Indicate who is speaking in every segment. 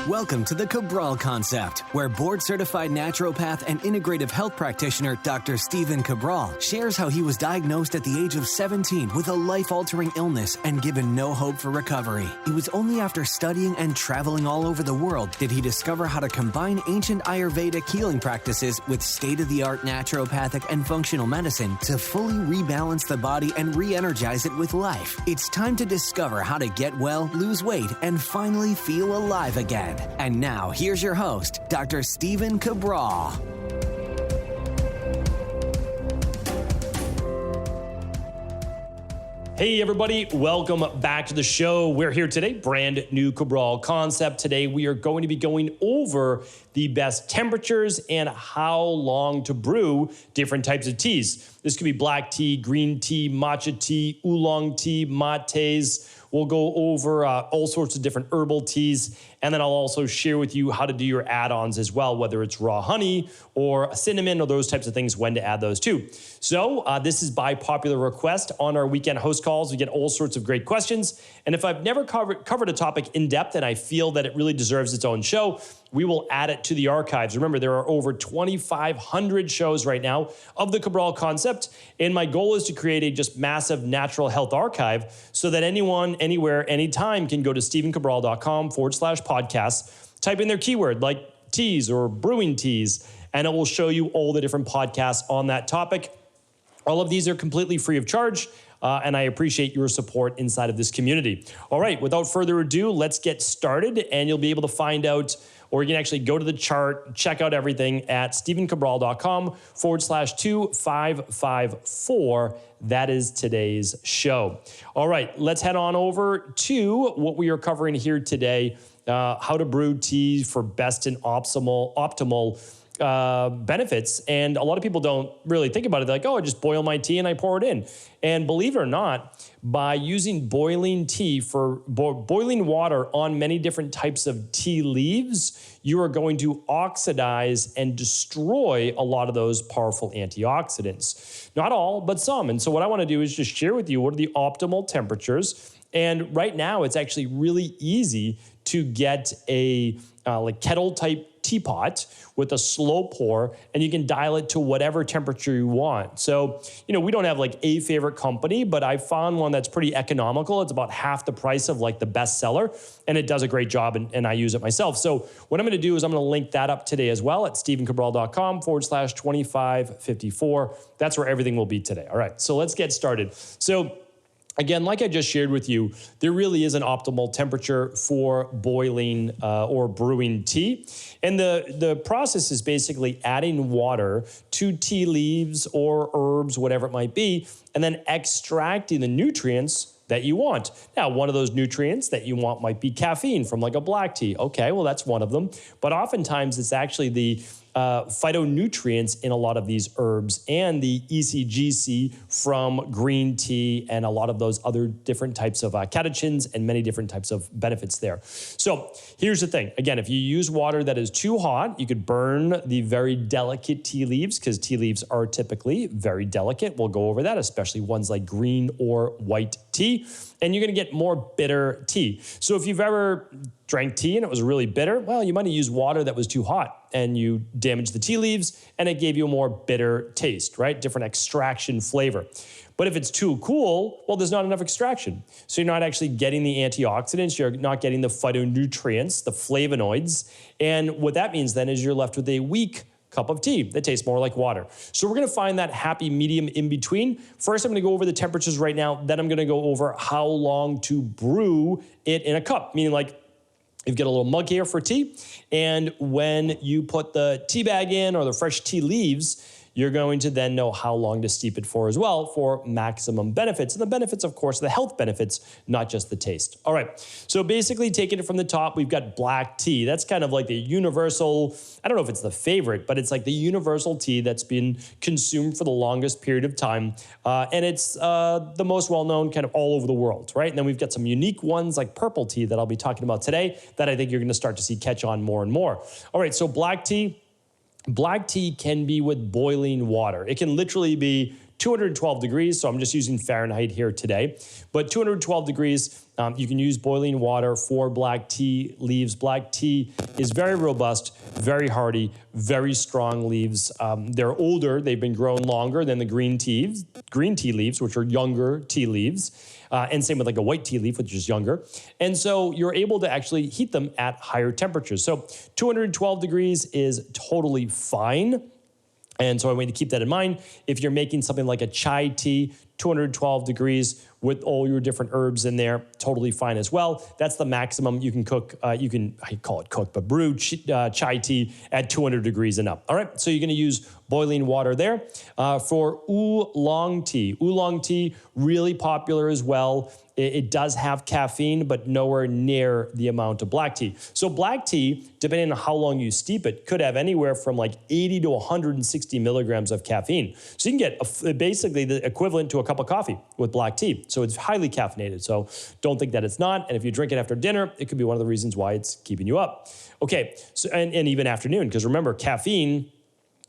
Speaker 1: Welcome to the Cabral Concept, where board-certified naturopath and integrative health practitioner Dr. Stephen Cabral shares how he was diagnosed at the age of 17 with a life-altering illness and given no hope for recovery. It was only after studying and traveling all over the world did he discover how to combine ancient Ayurvedic healing practices with state-of-the-art naturopathic and functional medicine to fully rebalance the body and re-energize it with life. It's time to discover how to get well, lose weight, and finally feel alive again. And now, here's your host, Dr. Stephen Cabral.
Speaker 2: Hey everybody, welcome back to the show. We're here today, brand new Cabral Concept. Today we are going to be going over the best temperatures and how long to brew different types of teas. This could be black tea, green tea, matcha tea, oolong tea, mates. We'll go over all sorts of different herbal teas, and then I'll also share with you how to do your add-ons as well, whether it's raw honey or cinnamon or those types of things, when to add those too. So this is by popular request. On our weekend host calls, we get all sorts of great questions. And if I've never covered a topic in depth and I feel that it really deserves its own show, we will add it to the archives. Remember, there are over 2,500 shows right now of the Cabral Concept, and my goal is to create a just massive natural health archive so that anyone, anywhere, anytime can go to stephencabral.com/podcasts, type in their keyword like teas or brewing teas, and it will show you all the different podcasts on that topic. All of these are completely free of charge. And I appreciate your support inside of this community. All right, without further ado, let's get started, and you'll be able to find out, or you can actually go to the chart, check out everything at stephencabral.com/2554. That is today's show. All right, let's head on over to what we are covering here today, how to brew tea for best and optimal benefits. And a lot of people don't really think about it. They're like, oh, I just boil my tea and I pour it in. And believe it or not, by using boiling tea for boiling water on many different types of tea leaves, you are going to oxidize and destroy a lot of those powerful antioxidants. Not all, but some. And so what I want to do is just share with you what are the optimal temperatures. And right now, it's actually really easy to get a like kettle type teapot with a slow pour, and you can dial it to whatever temperature you want. So, we don't have like a favorite company, but I found one that's pretty economical. It's about half the price of like the bestseller, and it does a great job, and I use it myself. So what I'm going to do is I'm going to link that up today as well at stephencabral.com/2554. That's where everything will be today. All right, so let's get started. So again, like I just shared with you, there really is an optimal temperature for boiling or brewing tea. And the process is basically adding water to tea leaves or herbs, whatever it might be, and then extracting the nutrients that you want. Now, one of those nutrients that you want might be caffeine from like a black tea. Okay, well, that's one of them. But oftentimes it's actually the phytonutrients in a lot of these herbs and the ECGC from green tea and a lot of those other different types of catechins and many different types of benefits there. So here's the thing. Again, if you use water that is too hot, you could burn the very delicate tea leaves, because tea leaves are typically very delicate. We'll go over that, especially ones like green or white tea. And you're going to get more bitter tea. So if you've ever drank tea and it was really bitter, well, you might have used water that was too hot and you damaged the tea leaves and it gave you a more bitter taste, right? Different extraction flavor. But if it's too cool, well, there's not enough extraction. So you're not actually getting the antioxidants, you're not getting the phytonutrients, the flavonoids. And what that means then is you're left with a weak cup of tea that tastes more like water. So we're going to find that happy medium in between. First, I'm going to go over the temperatures right now. Then I'm going to go over how long to brew it in a cup, meaning like you've got a little mug here for tea. And when you put the tea bag in or the fresh tea leaves, you're going to then know how long to steep it for as well for maximum benefits. And the benefits, of course, the health benefits, not just the taste. All right, so basically taking it from the top, we've got black tea. That's kind of like the universal, I don't know if it's the favorite, but it's like the universal tea that's been consumed for the longest period of time. And it's the most well-known kind of all over the world, right? And then we've got some unique ones like purple tea that I'll be talking about today that I think you're gonna start to see catch on more and more. All right, so black tea. Black tea can be with boiling water. It can literally be 212 degrees. So I'm just using Fahrenheit here today. But 212 degrees, you can use boiling water for black tea leaves. Black tea is very robust, very hardy, very strong leaves. They're older. They've been grown longer than the green tea leaves, which are younger tea leaves. And same with like a white tea leaf, which is younger. And so you're able to actually heat them at higher temperatures. So 212 degrees is totally fine. And so I want you to keep that in mind. If you're making something like a chai tea, 212 degrees with all your different herbs in there, totally fine as well. That's the maximum you can cook. I call it cook, but brew chai tea at 200 degrees and up. All right, so you're gonna use boiling water there. For oolong tea. Oolong tea, really popular as well. It does have caffeine, but nowhere near the amount of black tea. So black tea, depending on how long you steep it, could have anywhere from like 80 to 160 milligrams of caffeine. So you can get basically the equivalent to a cup of coffee with black tea. So it's highly caffeinated. So don't think that it's not. And if you drink it after dinner, it could be one of the reasons why it's keeping you up. Okay, so and even afternoon, because remember, caffeine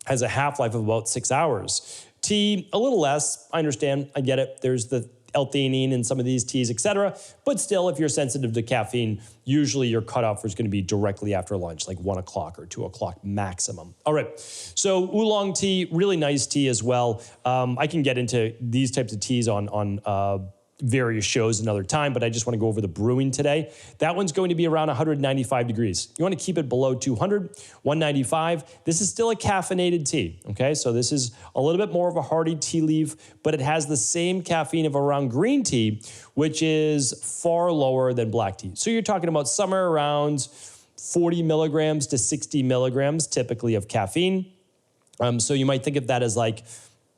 Speaker 2: has a half-life of about 6 hours. Tea, a little less. I understand. I get it. There's the L-theanine in some of these teas, etc. But still, if you're sensitive to caffeine, usually your cutoff is going to be directly after lunch, like 1 o'clock or 2 o'clock maximum. All right. So oolong tea, really nice tea as well. I can get into these types of teas on various shows another time, but I just want to go over the brewing today. That one's going to be around 195 degrees. You want to keep it below 200, 195. This is still a caffeinated tea, okay? So this is a little bit more of a hardy tea leaf, but it has the same caffeine of around green tea, which is far lower than black tea. So you're talking about somewhere around 40 milligrams to 60 milligrams typically of caffeine. So you might think of that as like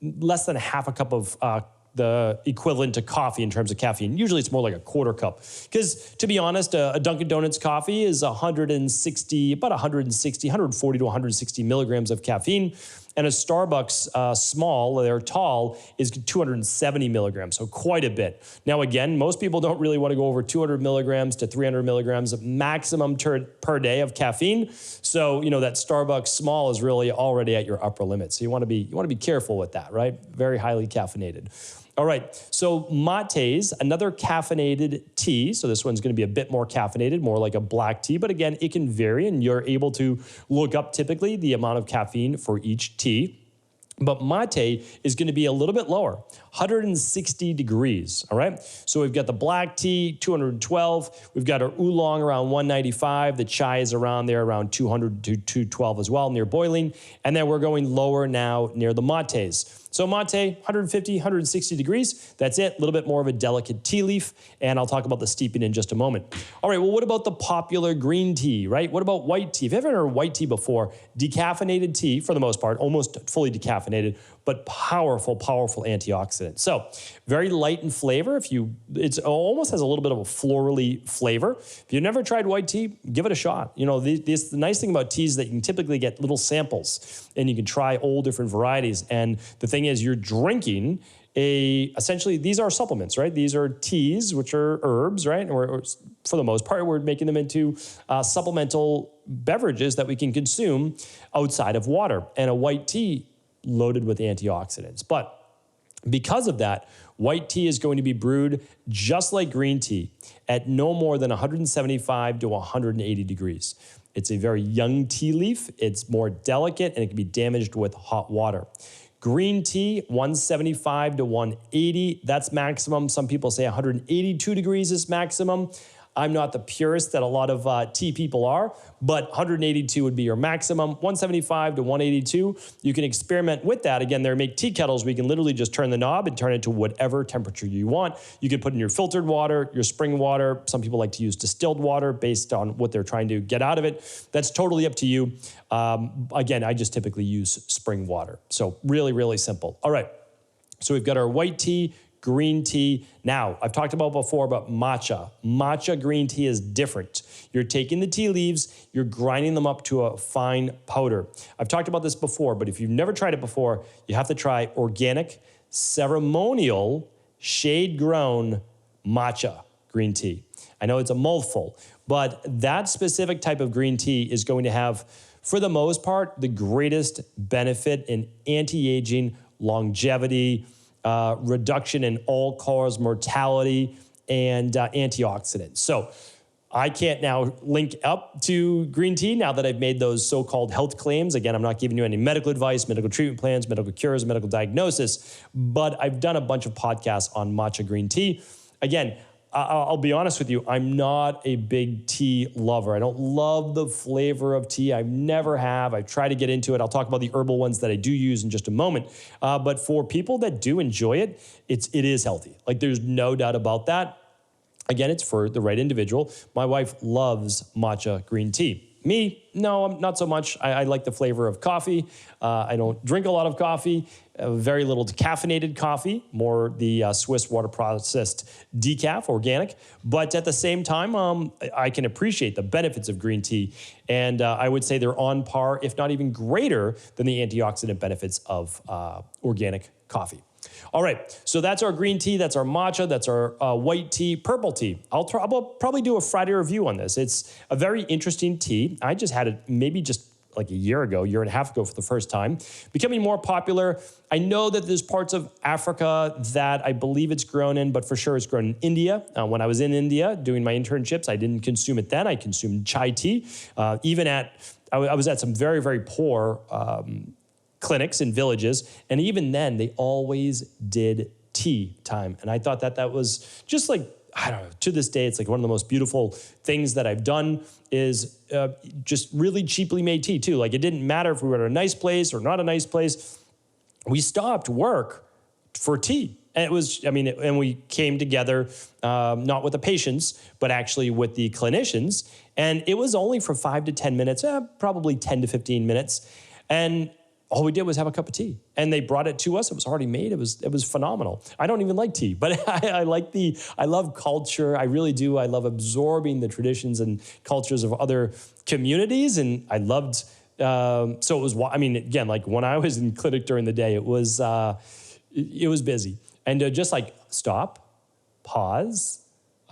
Speaker 2: less than half a cup of the equivalent to coffee in terms of caffeine. Usually it's more like a quarter cup. Because to be honest, a Dunkin' Donuts coffee is 140 to 160 milligrams of caffeine. And a Starbucks small, they're tall, is 270 milligrams, so quite a bit. Now again, most people don't really want to go over 200 milligrams to 300 milligrams of maximum per day of caffeine. So, that Starbucks small is really already at your upper limit. So you want to be careful with that, right? Very highly caffeinated. All right, so mates, another caffeinated tea. So this one's going to be a bit more caffeinated, more like a black tea. But again, it can vary, and you're able to look up typically the amount of caffeine for each tea. But mate is going to be a little bit lower, 160 degrees, all right? So we've got the black tea, 212. We've got our oolong around 195. The chai is around there, around 200 to 212 as well, near boiling. And then we're going lower now near the mates. So mate, 150, 160 degrees. That's it. A little bit more of a delicate tea leaf. And I'll talk about the steeping in just a moment. All right, well, what about the popular green tea, right? What about white tea? If you haven't heard of white tea before, decaffeinated tea, for the most part, almost fully decaffeinated, but powerful, powerful antioxidant. So very light in flavor. It almost has a little bit of a florally flavor. If you've never tried white tea, give it a shot. The nice thing about tea is that you can typically get little samples and you can try all different varieties. And the thing is, you're drinking essentially, these are supplements, right? These are teas, which are herbs, right? Or for the most part, we're making them into supplemental beverages that we can consume outside of water. And a white tea loaded with antioxidants. But because of that, white tea is going to be brewed just like green tea at no more than 175 to 180 degrees. It's a very young tea leaf. It's more delicate and it can be damaged with hot water. Green tea, 175 to 180, that's maximum. Some people say 182 degrees is maximum. I'm not the purist that a lot of tea people are, but 182 would be your maximum. 175 to 182, you can experiment with that. Again, they make tea kettles. We can literally just turn the knob and turn it to whatever temperature you want. You can put in your filtered water, your spring water. Some people like to use distilled water based on what they're trying to get out of it. That's totally up to you. Again, I just typically use spring water. So really, really simple. All right, so we've got our white tea, green tea. Now, I've talked about before about matcha. Matcha green tea is different. You're taking the tea leaves, you're grinding them up to a fine powder. I've talked about this before, but if you've never tried it before, you have to try organic, ceremonial, shade-grown matcha green tea. I know it's a mouthful, but that specific type of green tea is going to have, for the most part, the greatest benefit in anti-aging, longevity, reduction in all-cause mortality, and antioxidants. So I can't now link up to green tea now that I've made those so-called health claims. Again, I'm not giving you any medical advice, medical treatment plans, medical cures, medical diagnosis, but I've done a bunch of podcasts on matcha green tea. Again, I'll be honest with you, I'm not a big tea lover. I don't love the flavor of tea. I never have. I try to get into it. I'll talk about the herbal ones that I do use in just a moment. But for people that do enjoy it, it is healthy. Like, there's no doubt about that. Again, it's for the right individual. My wife loves matcha green tea. Me, no, not so much. I like the flavor of coffee. I don't drink a lot of coffee, very little caffeinated coffee, more the Swiss water processed decaf, organic. But at the same time, I can appreciate the benefits of green tea. And I would say they're on par, if not even greater, than the antioxidant benefits of organic coffee. All right, so that's our green tea, that's our matcha, that's our white tea, purple tea. I'll probably do a Friday review on this. It's a very interesting tea. I just had it maybe just like a year and a half ago for the first time. Becoming more popular. I know that there's parts of Africa that I believe it's grown in, but for sure it's grown in India. When I was in India doing my internships, I didn't consume it then. I consumed chai tea. I was at some very, very poor clinics in villages, and even then they always did tea time. And I thought that was just like, I don't know, to this day, it's like one of the most beautiful things that I've done is just really cheaply made tea too. Like, it didn't matter if we were at a nice place or not a nice place. We stopped work for tea. And it was, and we came together, not with the patients, but actually with the clinicians. And it was only for 5 to 10 minutes, probably 10 to 15 minutes. And all we did was have a cup of tea, and they brought it to us. It was already made. It was phenomenal. I don't even like tea, but I love culture. I really do. I love absorbing the traditions and cultures of other communities, and I loved. So it was. Again, like when I was in clinic during the day, it was busy, and just like stop, pause.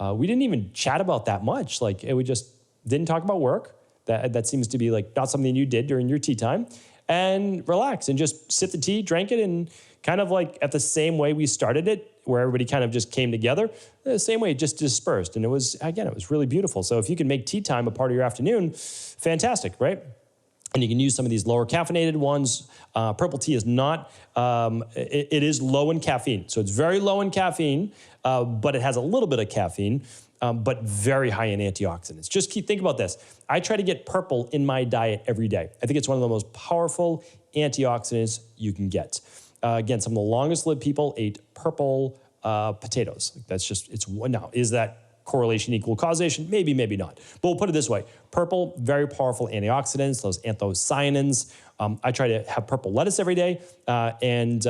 Speaker 2: We didn't even chat about that much. Like, we just didn't talk about work. That seems to be like not something you did during your tea time. And relax and just sip the tea, drank it, and kind of like at the same way we started it, where everybody kind of just came together, the same way it just dispersed. And it was really beautiful. So if you can make tea time a part of your afternoon, fantastic, right? And you can use some of these lower caffeinated ones. Purple tea is not, it is low in caffeine. So it's very low in caffeine, but it has a little bit of caffeine. But very high in antioxidants. Think about this. I try to get purple in my diet every day. I think it's one of the most powerful antioxidants you can get. Again, some of the longest lived people ate purple potatoes. Now, is that correlation equal causation? Maybe, maybe not. But we'll put it this way. Purple, very powerful antioxidants, those anthocyanins. I try to have purple lettuce every day, and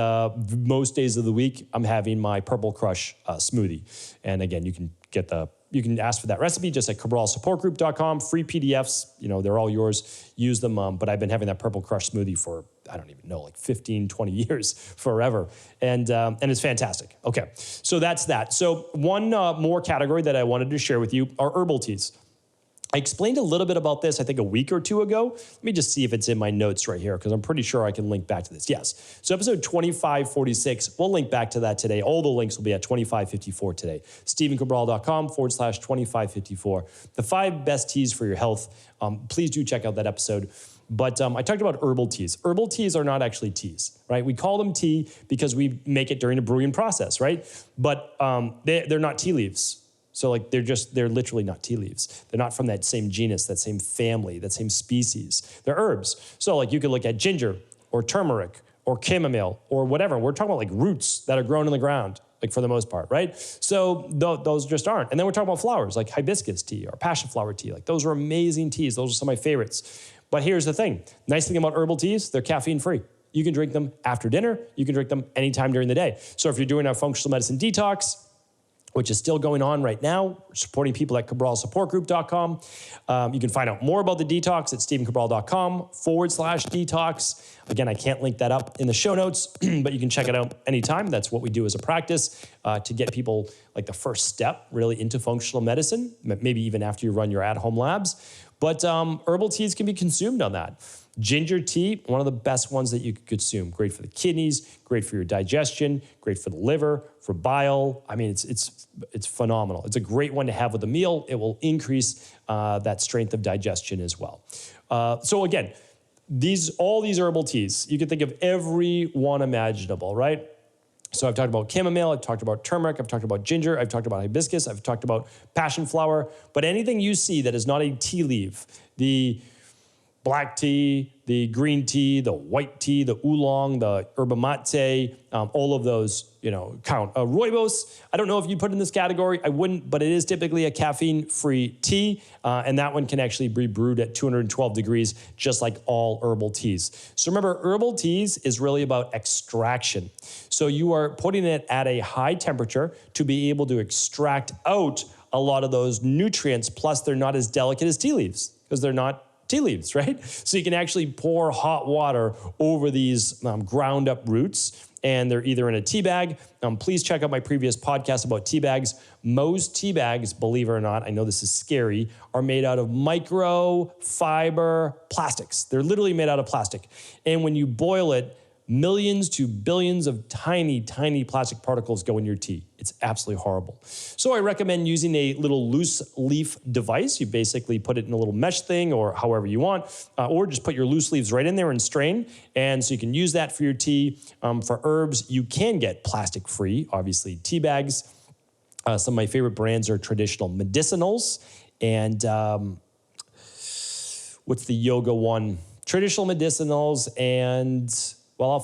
Speaker 2: most days of the week, I'm having my Purple Crush smoothie. And again, you can ask for that recipe just at cabralsupportgroup.com. Free PDFs, they're all yours. Use them. But I've been having that Purple Crush smoothie for, I don't even know, like 15, 20 years, forever. And it's fantastic. Okay, so that's that. So one more category that I wanted to share with you are herbal teas. I explained a little bit about this, I think, a week or two ago. Let me just see if it's in my notes right here, because I'm pretty sure I can link back to this. Yes. So episode 2546, we'll link back to that today. All the links will be at 2554 today. StephenCabral.com/2554. The 5 best teas for your health. Please do check out that episode. But I talked about herbal teas. Herbal teas are not actually teas, right? We call them tea because we make it during a brewing process, right? But they're not tea leaves. So like they're literally not tea leaves. They're not from that same genus, that same family, that same species. They're herbs. So like you could look at ginger or turmeric or chamomile or whatever. We're talking about like roots that are grown in the ground, like for the most part, right? So those just aren't. And then we're talking about flowers like hibiscus tea or passion flower tea. Like those are amazing teas. Those are some of my favorites. But here's the thing. Nice thing about herbal teas, they're caffeine free. You can drink them after dinner. You can drink them anytime during the day. So if you're doing a functional medicine detox, which is still going on right now, supporting people at CabralSupportGroup.com. You can find out more about the detox at StephenCabral.com/detox. Again, I can't link that up in the show notes, but you can check it out anytime. That's what we do as a practice to get people like the first step really into functional medicine, maybe even after you run your at-home labs. But herbal teas can be consumed on that. Ginger tea, one of the best ones that you could consume. Great for the kidneys, great for your digestion, great for the liver, for bile. I mean, it's phenomenal. It's a great one to have with a meal. It will increase that strength of digestion as well. So again, all these herbal teas, you can think of every one imaginable, right? So I've talked about chamomile, I've talked about turmeric, I've talked about ginger, I've talked about hibiscus, I've talked about passion flower, but anything you see that is not a tea leaf, the black tea, the green tea, the white tea, the oolong, the yerba mate, all of those, count. Rooibos, I don't know if you put in this category. I wouldn't, but it is typically a caffeine-free tea, and that one can actually be brewed at 212 degrees, just like all herbal teas. So remember, herbal teas is really about extraction. So you are putting it at a high temperature to be able to extract out a lot of those nutrients, plus they're not as delicate as tea leaves, because they're not tea leaves, right? So you can actually pour hot water over these ground up roots, and they're either in a tea bag. Please check out my previous podcast about tea bags. Most tea bags, believe it or not, I know this is scary, are made out of microfiber plastics. They're literally made out of plastic. And when you boil it, millions to billions of tiny, tiny plastic particles go in your tea. It's absolutely horrible. So I recommend using a little loose leaf device. You basically put it in a little mesh thing or however you want, or just put your loose leaves right in there and strain. And so you can use that for your tea. For herbs, you can get plastic-free, obviously, tea bags. Some of my favorite brands are traditional medicinals. And what's the yoga one? Traditional medicinals and... well, I'll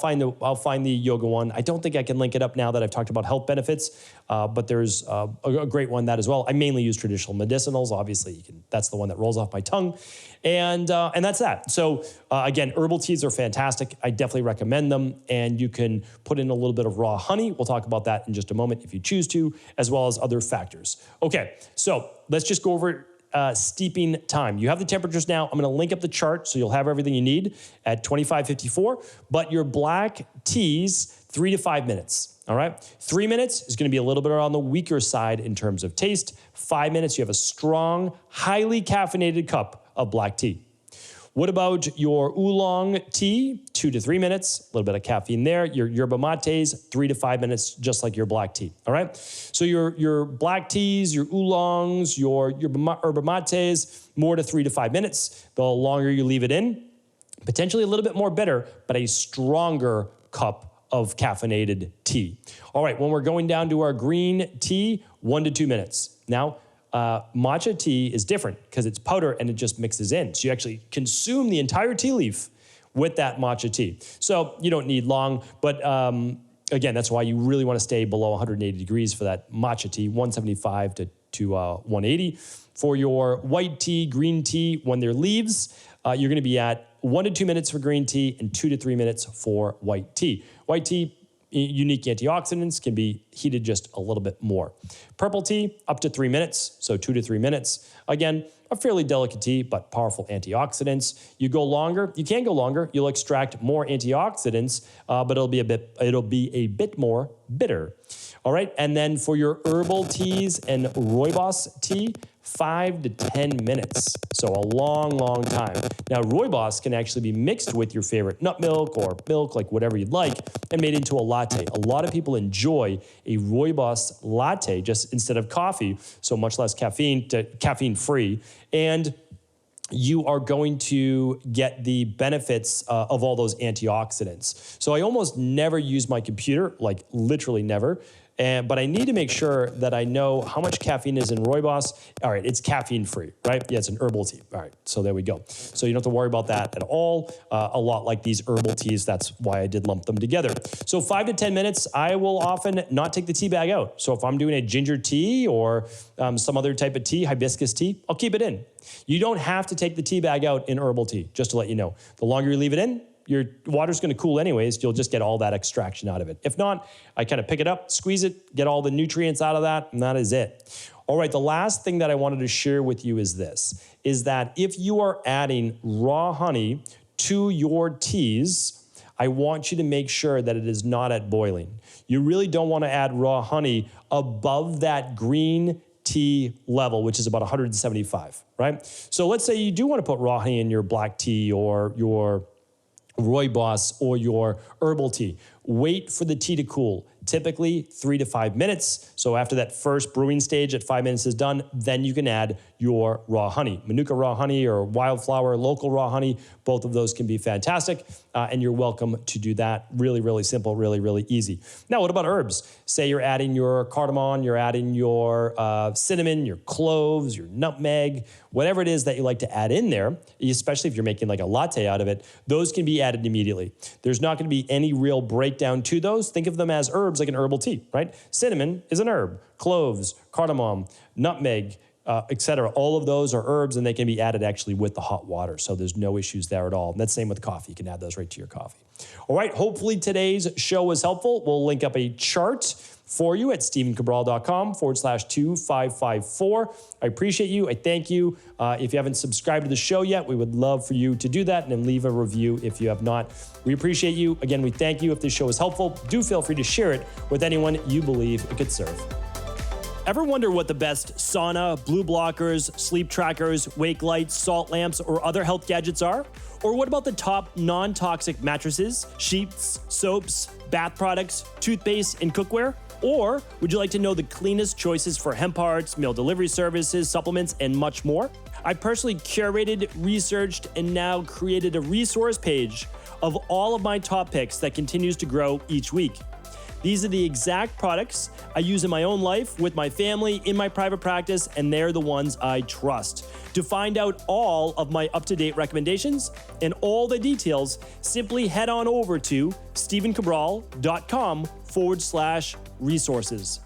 Speaker 2: find the yoga one. I don't think I can link it up now that I've talked about health benefits, but there's a great one that as well. I mainly use traditional medicinals. Obviously, that's the one that rolls off my tongue, and that's that. So again, herbal teas are fantastic. I definitely recommend them, and you can put in a little bit of raw honey. We'll talk about that in just a moment if you choose to, as well as other factors. Okay, so let's just go over steeping time. You have the temperatures now. I'm going to link up the chart so you'll have everything you need at 2554. But your black teas, 3 to 5 minutes. All right. 3 minutes is going to be a little bit on the weaker side in terms of taste. 5 minutes, you have a strong, highly caffeinated cup of black tea. What about your oolong tea? 2 to 3 minutes, a little bit of caffeine there. Your yerba mates, 3 to 5 minutes, just like your black tea. All right. So your black teas, your oolongs, your yerba mates, more to 3 to 5 minutes. The longer you leave it in, potentially a little bit more bitter, but a stronger cup of caffeinated tea. All right. When we're going down to our green tea, 1 to 2 minutes. Now, matcha tea is different because it's powder and it just mixes in. So you actually consume the entire tea leaf with that matcha tea. So you don't need long, but again, that's why you really want to stay below 180 degrees for that matcha tea, 175 to 180. For your white tea, green tea, when they're leaves, you're going to be at 1 to 2 minutes for green tea and 2 to 3 minutes for white tea. White tea, unique antioxidants, can be heated just a little bit more. Purple tea, up to 3 minutes, so 2 to 3 minutes. Again, a fairly delicate tea, but powerful antioxidants. You go longer, you can go longer. You'll extract more antioxidants, but it'll be a bit more bitter. All right, and then for your herbal teas and rooibos tea, 5 to 10 minutes. So a long, long time. Now, rooibos can actually be mixed with your favorite nut milk or milk, like whatever you'd like, and made into a latte. A lot of people enjoy a rooibos latte just instead of coffee, so much less caffeine-free. And you are going to get the benefits of all those antioxidants. So I almost never use my computer, like literally never. But I need to make sure that I know how much caffeine is in rooibos. All right, it's caffeine-free, right? Yeah, it's an herbal tea. All right, so there we go. So you don't have to worry about that at all. A lot like these herbal teas, that's why I did lump them together. So 5 to 10 minutes, I will often not take the tea bag out. So if I'm doing a ginger tea or some other type of tea, hibiscus tea, I'll keep it in. You don't have to take the tea bag out in herbal tea, just to let you know. The longer you leave it in, your water's going to cool anyways. You'll just get all that extraction out of it. If not, I kind of pick it up, squeeze it, get all the nutrients out of that, and that is it. All right, the last thing that I wanted to share with you is this, is that if you are adding raw honey to your teas, I want you to make sure that it is not at boiling. You really don't want to add raw honey above that green tea level, which is about 175, right? So let's say you do want to put raw honey in your black tea or your rooibos or your herbal tea. Wait for the tea to cool, typically 3 to 5 minutes. So after that first brewing stage at 5 minutes is done, then you can add your raw honey. Manuka raw honey or wildflower local raw honey, both of those can be fantastic. And you're welcome to do that. Really, really simple, really, really easy. Now, what about herbs? Say you're adding your cardamom, you're adding your cinnamon, your cloves, your nutmeg, whatever it is that you like to add in there, especially if you're making like a latte out of it, those can be added immediately. There's not going to be any real breakdown to those. Think of them as herbs like an herbal tea, right? Cinnamon is an herb. Cloves, cardamom, nutmeg, etc. All of those are herbs and they can be added actually with the hot water. So there's no issues there at all. And that's the same with coffee. You can add those right to your coffee. All right. Hopefully today's show was helpful. We'll link up a chart for you at stephencabral.com/2554. I appreciate you. I thank you. If you haven't subscribed to the show yet, we would love for you to do that and then leave a review if you have not. We appreciate you. Again, we thank you. If this show is helpful, do feel free to share it with anyone you believe it could serve. Ever wonder what the best sauna, blue blockers, sleep trackers, wake lights, salt lamps, or other health gadgets are? Or what about the top non-toxic mattresses, sheets, soaps, bath products, toothpaste, and cookware? Or would you like to know the cleanest choices for hemp parts, meal delivery services, supplements, and much more? I personally curated, researched, and now created a resource page of all of my top picks that continues to grow each week. These are the exact products I use in my own life, with my family, in my private practice, and they're the ones I trust. To find out all of my up-to-date recommendations and all the details, simply head on over to stephencabral.com/resources.